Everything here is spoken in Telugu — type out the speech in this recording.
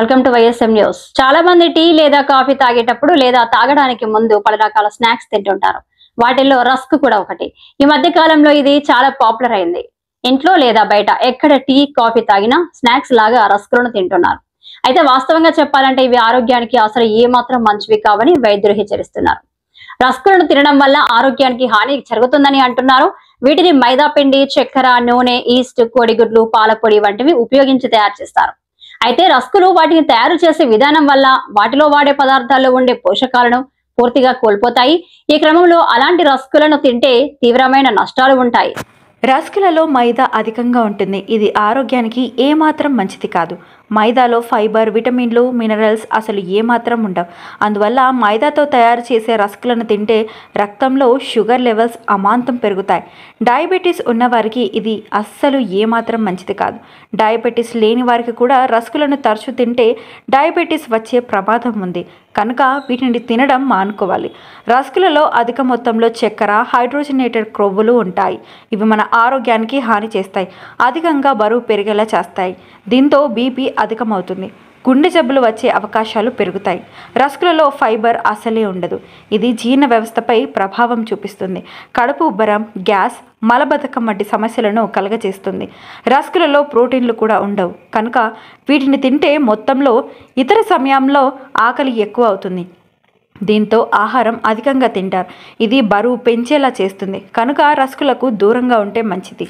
Welcome to YSM news. చాలా మంది టీ లేదా కాఫీ తాగేటప్పుడు లేదా తాగడానికి ముందు పలు రకాల స్నాక్స్ తింటుంటారు. వాటిల్లో రస్క్ కూడా ఒకటి. ఈ మధ్య కాలంలో ఇది చాలా పాపులర్ అయింది. ఇంట్లో లేదా బయట ఎక్కడ టీ కాఫీ తాగినా స్నాక్స్ లాగా రస్కులను తింటున్నారు. అయితే వాస్తవంగా చెప్పాలంటే ఇవి ఆరోగ్యానికి అసలు ఏమాత్రం మంచివి కావని వైద్యులు హెచ్చరిస్తున్నారు. రస్కులను తినడం వల్ల ఆరోగ్యానికి హాని జరుగుతుందని అంటున్నారు. వీటిని మైదా పిండి, చక్కెర, నూనె, ఈస్ట్, కోడిగుడ్లు, పాలపొడి వంటివి ఉపయోగించి తయారు చేస్తారు. అయితే రస్కులు వాటిని తయారు చేసే విధానం వల్ల వాటిలో వాడే పదార్థాల్లో ఉండే పోషకాలను పూర్తిగా కోల్పోతాయి. ఈ క్రమంలో అలాంటి రస్కులను తింటే తీవ్రమైన నష్టాలు ఉంటాయి. రస్కులలో మైదా అధికంగా ఉంటుంది. ఇది ఆరోగ్యానికి ఏమాత్రం మంచిది కాదు. మైదాలో ఫైబర్, విటమిన్లు, మినరల్స్ అసలు ఏమాత్రం ఉండవు. అందువల్ల మైదాతో తయారు చేసే రస్కులను తింటే రక్తంలో షుగర్ లెవెల్స్ అమాంతం పెరుగుతాయి. డయాబెటీస్ ఉన్నవారికి ఇది అస్సలు ఏమాత్రం మంచిది కాదు. డయాబెటీస్ లేని వారికి కూడా రస్కులను తరచూ తింటే డయాబెటీస్ వచ్చే ప్రమాదం ఉంది. కనుక వీటిని తినడం మానుకోవాలి. రస్కులలో అధిక మొత్తంలో చక్కెర, హైడ్రోజనేటెడ్ క్రొవ్వులు ఉంటాయి. ఇవి మన ఆరోగ్యానికి హాని చేస్తాయి. అధికంగా బరువు పెరిగేలా చేస్తాయి. దీంతో బీపీ అధికమవుతుంది. గుండె జబ్బులు వచ్చే అవకాశాలు పెరుగుతాయి. రస్కులలో ఫైబర్ అసలే ఉండదు. ఇది జీర్ణ వ్యవస్థపై ప్రభావం చూపిస్తుంది. కడుపు ఉబ్బరం, గ్యాస్, మలబద్ధకం వంటి సమస్యలను కలుగజేస్తుంది. రస్కులలో ప్రోటీన్లు కూడా ఉండవు. కనుక వీటిని తింటే మొత్తంలో ఇతర సమయంలో ఆకలి ఎక్కువ అవుతుంది. దీంతో ఆహారం అధికంగా తింటారు. ఇది బరువు పెంచేలా చేస్తుంది. కనుక రస్కులకు దూరంగా ఉంటే మంచిది.